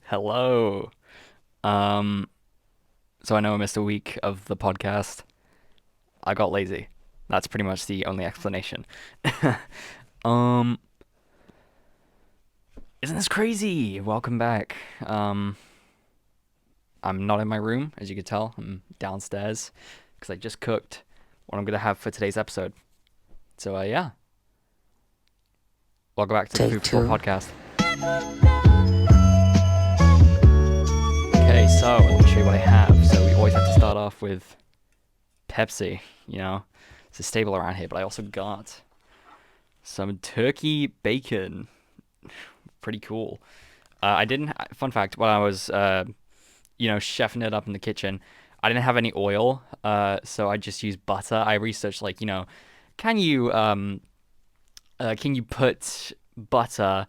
Hello. Um, so I know I missed a week of the podcast. I got lazy. That's pretty much the only explanation. Um, isn't this crazy? Welcome back. I'm not in my room, as you could tell. I'm downstairs because I just cooked what I'm gonna have for today's episode. So yeah, welcome back to the Take Food for Thought two. podcast. Okay, so let me show you what I have. So we always have to start off with Pepsi. You know, it's a staple around here. But I also got some turkey bacon. Pretty cool. I didn't. Fun fact: when I was, chefing it up in the kitchen, I didn't have any oil. So I just used butter. I researched, can you, can you put butter?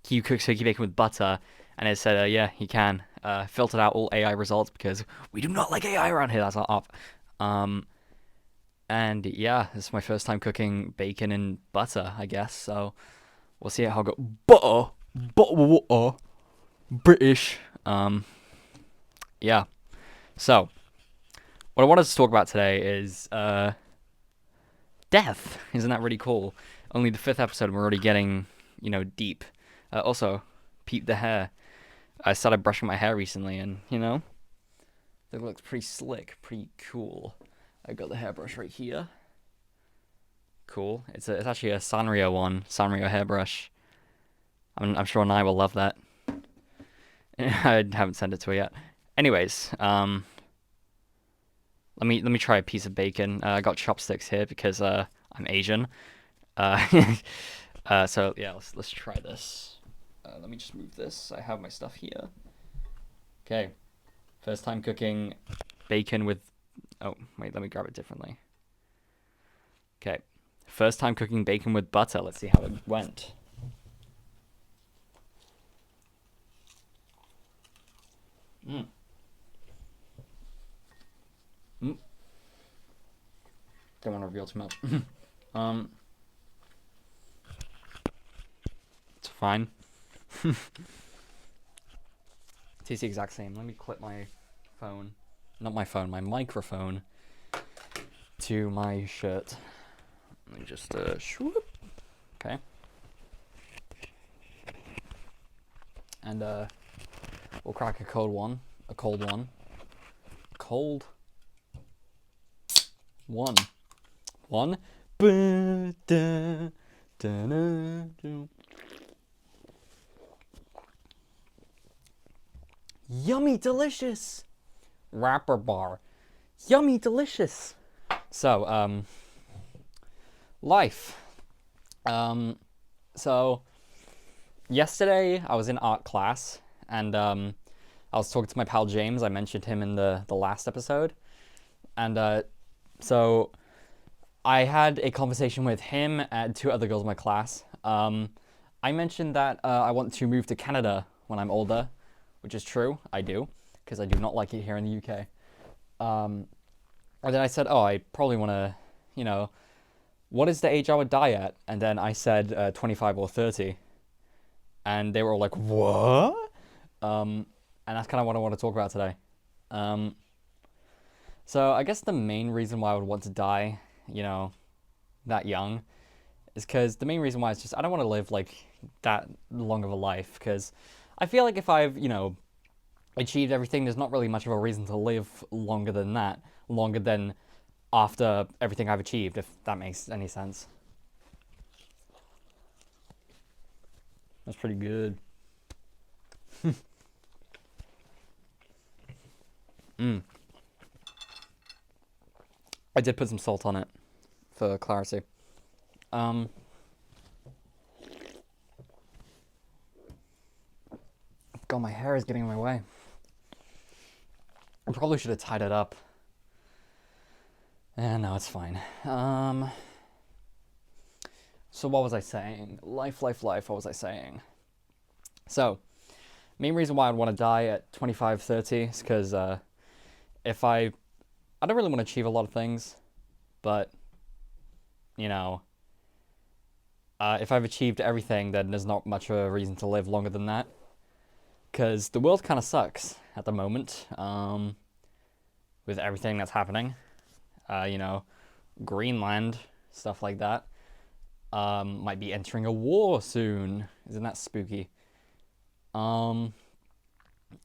Can you cook turkey bacon with butter? And it said, yeah, you can. Filtered out all AI results because we do not like AI around here. That's not up. Um, and yeah, this is my first time cooking bacon and butter, I guess. So we'll see how it goes. Butter, water, British. Yeah. So what I wanted to talk about today is death. Isn't that really cool? Only the fifth episode, and we're already getting deep. Also, peep the hair. I started brushing my hair recently, and it looks pretty slick, pretty cool. I got the hairbrush right here. Cool. It's actually a Sanrio one, Sanrio hairbrush. I'm sure Nye will love that. I haven't sent it to her yet. Anyways, let me try a piece of bacon. I got chopsticks here because I'm Asian. Uh, so yeah, let's try this. Let me just move this. I have my stuff here. Okay, first time cooking bacon with. Oh wait, let me grab it differently. Okay, first time cooking bacon with butter. Let's see how it went. Mm. Mm. Don't want to reveal too much. um, it's fine. Tastes the exact same. Let me clip my phone, not my phone, my microphone to my shirt. Let me just swoop. Okay. And we'll crack a cold one. A cold one. Cold one. One. Yummy delicious. Rapper bar. Yummy delicious. So, life. So yesterday I was in art class and I was talking to my pal James. I mentioned him in the last episode. And so I had a conversation with him and two other girls in my class. I mentioned that I want to move to Canada when I'm older, which is true. I do, because I do not like it here in the UK. Um, and then I said, oh, I probably want to, you know, what is the age I would die at? And then I said 25 or 30. And they were all like, what? And that's kind of what I want to talk about today. Um, so I guess the main reason why I would want to die, you know, that young, is because the main reason why is just I don't want to live like that long of a life. Because I feel like if I've achieved everything, there's not really much of a reason to live longer than that, longer than after everything I've achieved, if that makes any sense. That's pretty good. Mm. I did put some salt on it for clarity. Um, God, my hair is getting in my way. I probably should have tied it up. No, it's fine. So what was I saying? Life. What was I saying? So, main reason why I'd want to die at 25, 30 is because if I don't really want to achieve a lot of things, but you know, if I've achieved everything, then there's not much of a reason to live longer than that. because the world kind of sucks at the moment, with everything that's happening. You know, Greenland, stuff like that. Might be entering a war soon. Isn't that spooky? And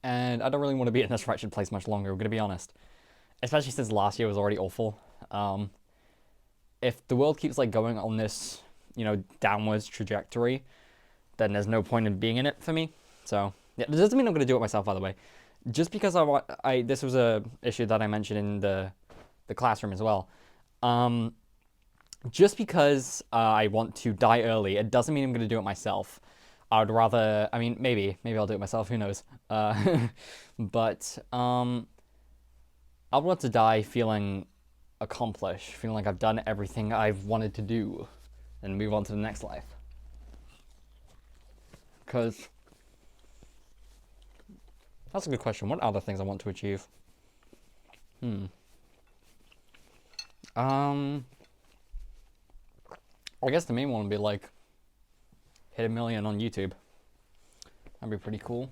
I don't really want to be in this wretched place much longer, I'm gonna be honest. Especially since last year was already awful. If the world keeps like going on this, downwards trajectory, then there's no point in being in it for me. So yeah, it doesn't mean I'm gonna do it myself, by the way. Just because this was a issue that I mentioned in the classroom as well. Just because I want to die early, it doesn't mean I'm gonna do it myself. I would rather, I mean, maybe I'll do it myself. Who knows? But I'd want to die feeling accomplished, feeling like I've done everything I've wanted to do, and move on to the next life. Because that's a good question. What other things I want to achieve? I guess the main one would be like hit 1 million on YouTube. That'd be pretty cool.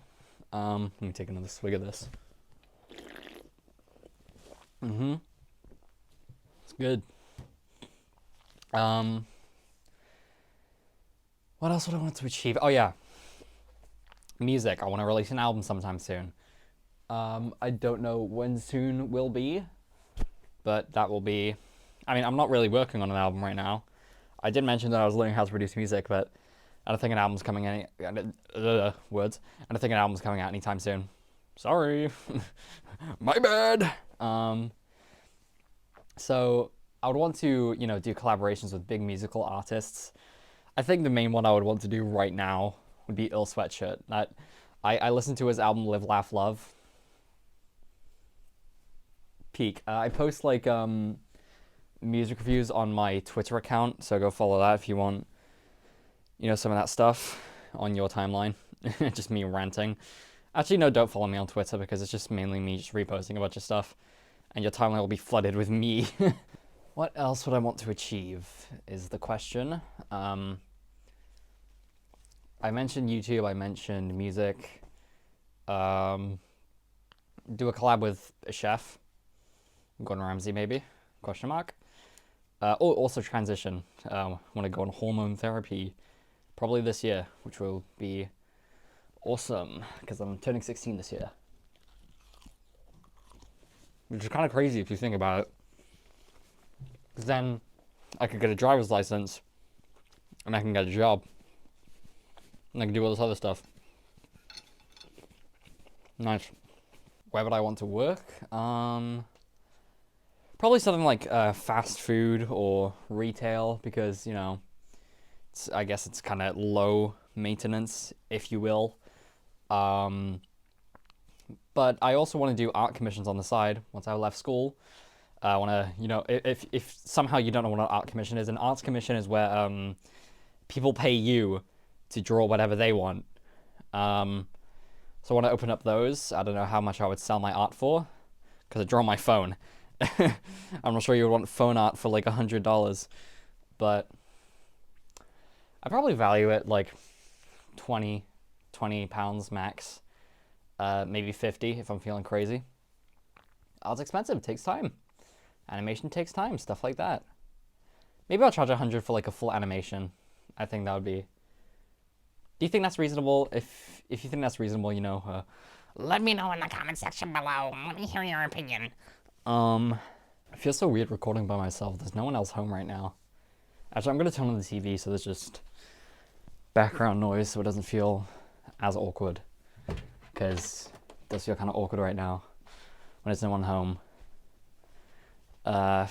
Let me take another swig of this. It's good. What else would I want to achieve? Oh yeah, music. I want to release an album sometime soon. I don't know when soon will be, but that will be. I mean, I'm not really working on an album right now. I did mention that I was learning how to produce music, but I don't think an album's coming any words. I don't think an album's coming out anytime soon. Sorry, my bad. So I would want to, do collaborations with big musical artists. I think the main one I would want to do right now would be Ill Sweatshirt. That I listened to his album Live, Laugh, Love. Peak. I post like music reviews on my Twitter account, so go follow that if you want, some of that stuff on your timeline. Just me ranting. Actually, no, don't follow me on Twitter because it's just mainly me just reposting a bunch of stuff, and your timeline will be flooded with me. What else would I want to achieve is the question. I mentioned YouTube, I mentioned music. Do a collab with a chef. Gordon Ramsay, maybe? Question mark. Or also transition. Want to go on hormone therapy probably this year, which will be awesome because I'm turning 16 this year. Which is kind of crazy if you think about it. Because then I could get a driver's license and I can get a job. And I can do all this other stuff. Nice. Where would I want to work? Probably something like fast food or retail because, I guess it's kind of low maintenance, if you will. But I also want to do art commissions on the side once I left school. I want to, if somehow you don't know what an art commission is, an arts commission is where people pay you to draw whatever they want. So I want to open up those. I don't know how much I would sell my art for because I draw on my phone. I'm not sure you would want phone art for like $100, but I probably value it like 20 pounds max, maybe 50 if I'm feeling crazy. Art's expensive, it takes time. Animation takes time, stuff like that. Maybe I'll charge 100 for like a full animation. I think that would be. Do you think that's reasonable? If you think that's reasonable, let me know in the comment section below. Let me hear your opinion. I feel so weird recording by myself. There's no one else home right now. Actually, I'm gonna turn on the TV so there's just background noise so it doesn't feel as awkward. Because it does feel kind of awkward right now when there's no one home. Yeah.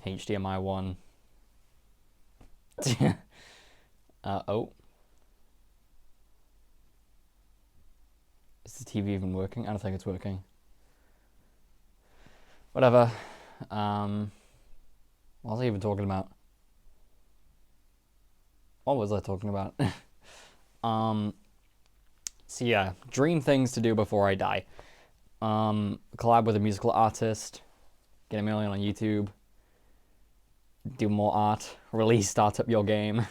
HDMI 1. Oh. Is the TV even working? I don't think it's working. Whatever. What was I even talking about? What was I talking about? So yeah, dream things to do before I die. Collab with a musical artist, get 1 million on YouTube, do more art, release Start Up Your Game,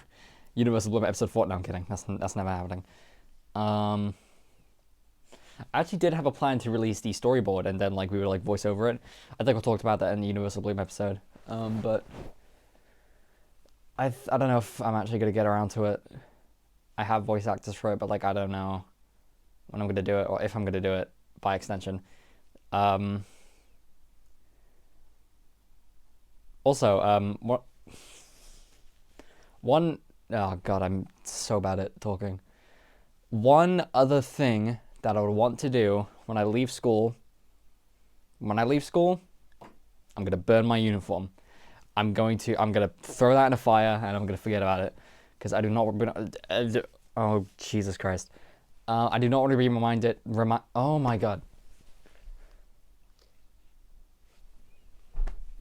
Universal Blimp episode 4. No, I'm kidding. That's never happening. I actually did have a plan to release the storyboard and then like we would like voice over it. I think I talked about that in the Universal Blimp episode. But I don't know if I'm actually gonna get around to it. I have voice actors for it, but like I don't know when I'm gonna do it or if I'm gonna do it by extension. Also, what one oh god, I'm so bad at talking. One other thing that I would want to do when I leave school, I'm gonna burn my uniform. I'm gonna throw that in a fire and I'm gonna forget about it because I do not want to. Oh Jesus Christ! I do not want to be reminded. Oh my god!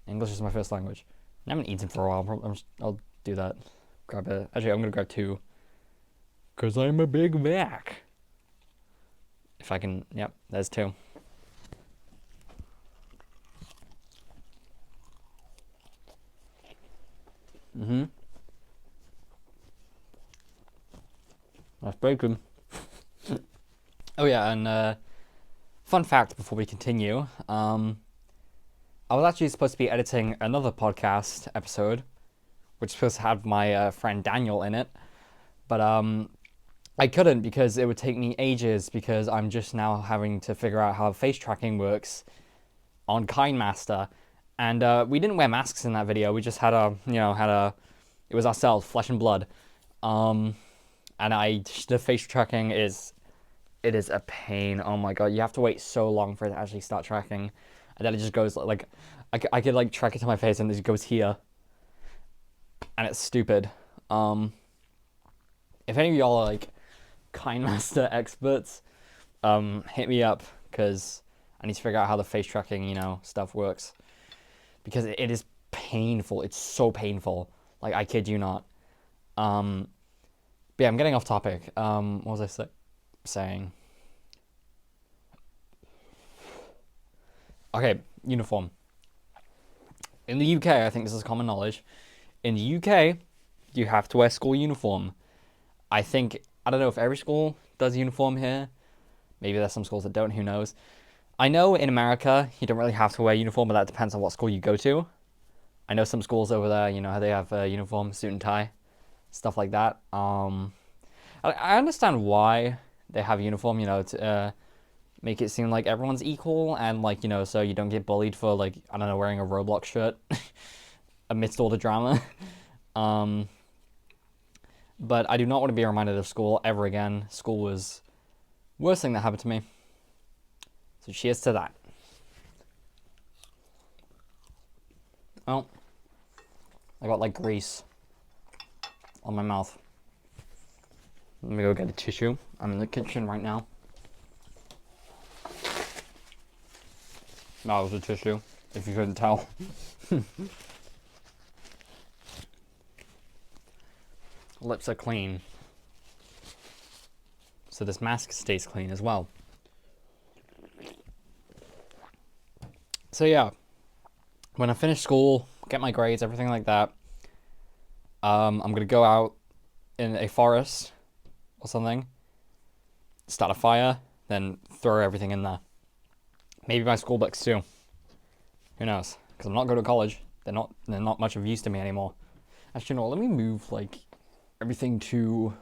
English is my first language. I haven't eaten for a while. I'll do that. Grab it. Actually, I'm gonna grab 2. Cause I'm a Big Mac. If I can, yep, there's 2. That's bacon. Oh yeah, and fun fact before we continue, I was actually supposed to be editing another podcast episode, which was supposed to have my friend Daniel in it, but I couldn't because it would take me ages because I'm just now having to figure out how face tracking works on KineMaster, and we didn't wear masks in that video. We just had it was ourselves, flesh and blood, and the face tracking is a pain. Oh my god, you have to wait so long for it to actually start tracking, and then it just goes like I could like track it to my face and it just goes here, and it's stupid. If any of y'all are like KineMaster experts, hit me up because I need to figure out how the face tracking, stuff works. Because it is painful. It's so painful. Like, I kid you not. But yeah, I'm getting off topic. What was I saying? Okay, uniform. In the UK, I think this is common knowledge. In the UK, you have to wear school uniform. I don't know if every school does uniform here. Maybe there's some schools that don't, who knows. I know in America, you don't really have to wear uniform, but that depends on what school you go to. I know some schools over there, how they have a uniform, suit and tie, stuff like that. I understand why they have uniform, to make it seem like everyone's equal and like, so you don't get bullied for like, I don't know, wearing a Roblox shirt amidst all the drama. But I do not want to be reminded of school ever again. School was the worst thing that happened to me. So cheers to that. Well, I got like grease on my mouth. Let me go get a tissue. I'm in the kitchen right now. That was a tissue, if you couldn't tell. Lips are clean. So this mask stays clean as well. So yeah, when I finish school, get my grades, everything like that, I'm gonna go out in a forest or something, start a fire, then throw everything in there. Maybe my school books too. Who knows? Because I'm not going to college. They're not much of use to me anymore. Actually, no. Let me move like everything to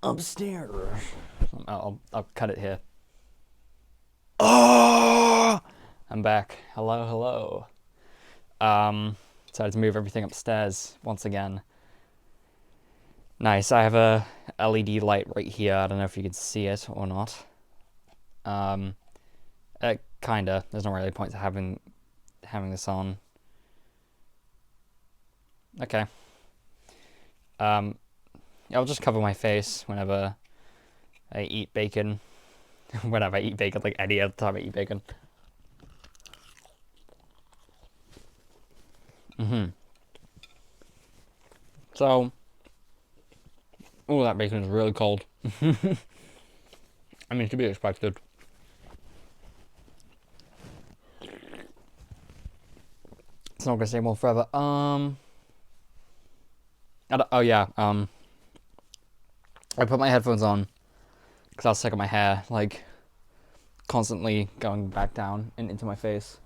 upstairs. I'll cut it here. Oh, I'm back. Hello. Decided to move everything upstairs once again. Nice. I have a LED light right here. I don't know if you can see it or not. Kinda. There's no really point to having this on. Okay. I'll just cover my face whenever I eat bacon. Whenever I eat bacon, like any other time I eat bacon. So, that bacon is really cold. I mean, to be expected. It's not gonna stay warm forever. Oh yeah. I put my headphones on because I was sick of my hair, like constantly going back down and into my face.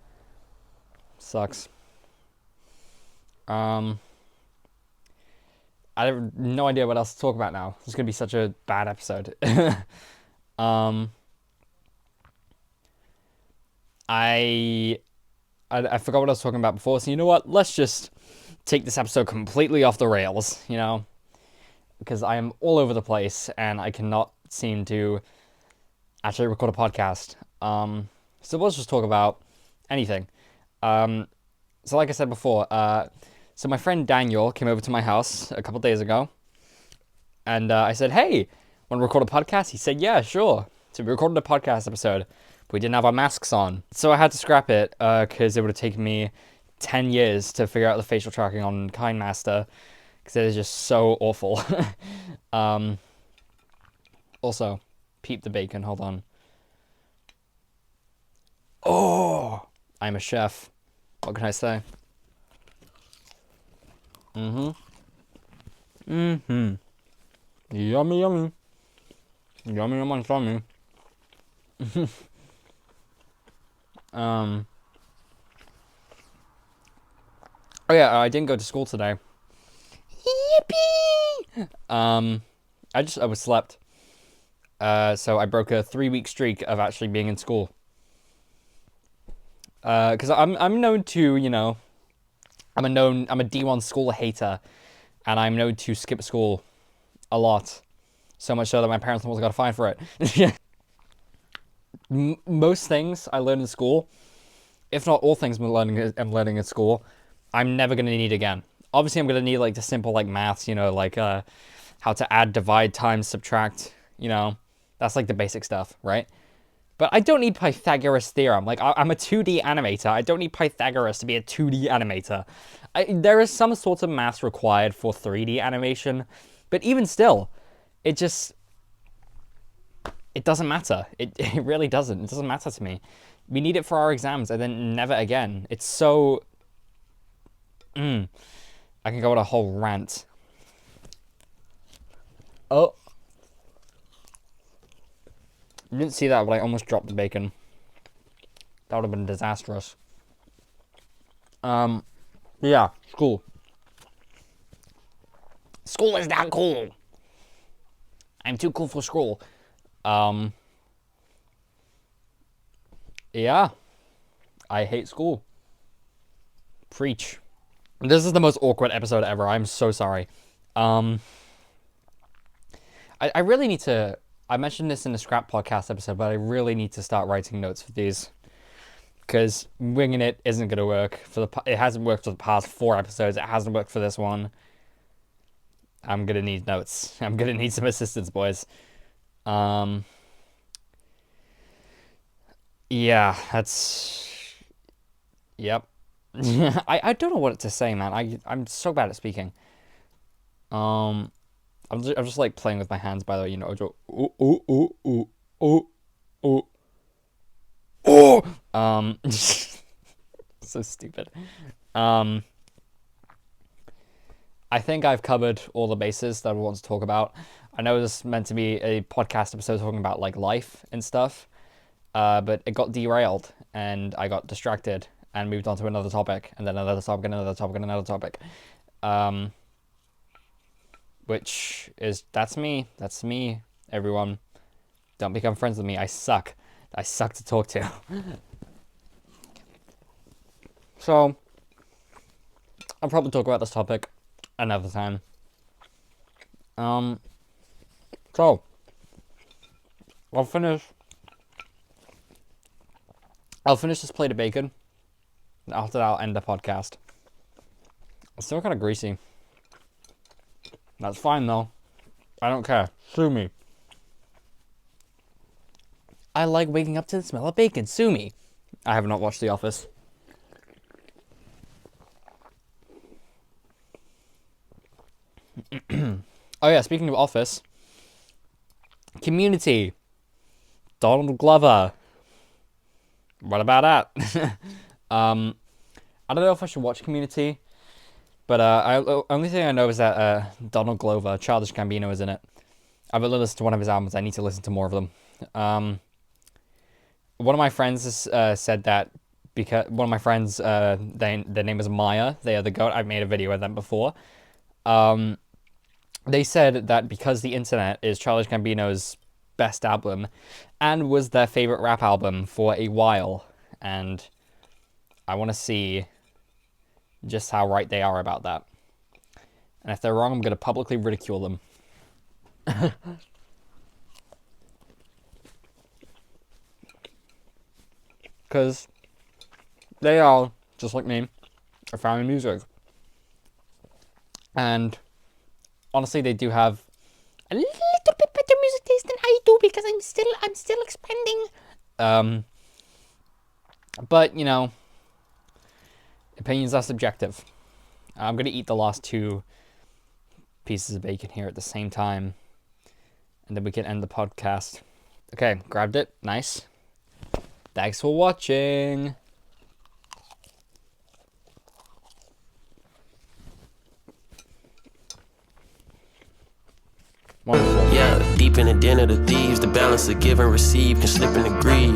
Sucks. Um, I have no idea what else to talk about now. This is gonna be such a bad episode. um, I, I forgot what I was talking about before. So you know what? Let's just take this episode completely off the rails. Because I am all over the place and I cannot seem to actually record a podcast. So let's just talk about anything. So like I said before, so my friend Daniel came over to my house a couple days ago, and I said, "Hey, want to record a podcast?" He said, "Yeah, sure." So we recorded a podcast episode, but we didn't have our masks on, so I had to scrap it because it would have taken me 10 years to figure out the facial tracking on KineMaster because it is just so awful. um, Also, peep the bacon. Hold on. Oh, I'm a chef. What can I say? Mm-hmm. Mm-hmm. Yummy, yummy. Yummy, yummy, yummy. um. Oh yeah, I didn't go to school today. Yippee! I was slept. So I broke a 3-week streak of actually being in school. Because I'm known to, I'm a D1 school hater, and I'm known to skip school a lot. So much so that my parents almost got a fine for it. Most things I learned in school, if not all things I'm learning in school, I'm never gonna need again. Obviously, I'm gonna need like the simple like maths, like how to add, divide, times, subtract. That's like the basic stuff, right? But I don't need Pythagoras theorem. Like I'm a 2D animator. I don't need Pythagoras to be a 2D animator. There is some sort of maths required for 3D animation, but even still, it just it doesn't matter. It really doesn't. It doesn't matter to me. We need it for our exams and then never again. It's so... I can go on a whole rant. Oh. You didn't see that, but I almost dropped the bacon. That would have been disastrous. Yeah, school. School is not cool. I'm too cool for school. Yeah. I hate school. Preach. This is the most awkward episode ever. I'm so sorry. I really need to... I mentioned this in the Scrap Podcast episode, but I really need to start writing notes for these. Because winging it isn't going to work. It hasn't worked for the past 4 episodes. It hasn't worked for this one. I'm going to need notes. I'm going to need some assistance, boys. Yeah, that's... Yep. I don't know what to say, man. I'm so bad at speaking. I'm just like playing with my hands, by the way, ooh, ooh, ooh, ooh, ooh, ooh, oh! So stupid. I think I've covered all the bases that I want to talk about. I know this is meant to be a podcast episode talking about like life and stuff, but it got derailed and I got distracted and moved on to another topic and then another topic and another topic and another topic. That's me, everyone. Don't become friends with me. I suck to talk to. So, I'll probably talk about this topic another time. So, I'll finish this plate of bacon. After that, I'll end the podcast. It's still kind of greasy. That's fine, though. I don't care. Sue me. I like waking up to the smell of bacon. Sue me. I have not watched The Office. Oh yeah, speaking of Office. Community. Donald Glover. What about that? I don't know if I should watch Community. But only thing I know is that Donald Glover, Childish Gambino, is in it. I've only listened to one of his albums. I need to listen to more of them. One of my friends has, said that because one of my friends, their name is Maya. They are the goat. I've made a video with them before. They said that because The Internet is Childish Gambino's best album and was their favorite rap album for a while, and I want to see just how right they are about that. And if they're wrong, I'm going to publicly ridicule them. Because they are, just like me, a fan of music. And honestly, they do have a little bit better music taste than I do because I'm still expanding. But, you know, opinions are subjective. I'm going to eat the last 2 pieces of bacon here at the same time, and then we can end the podcast. Okay, grabbed it. Nice. Thanks for watching. Wonderful. Yeah, deep in the den of the thieves, the balance of give and receive can slip and agree.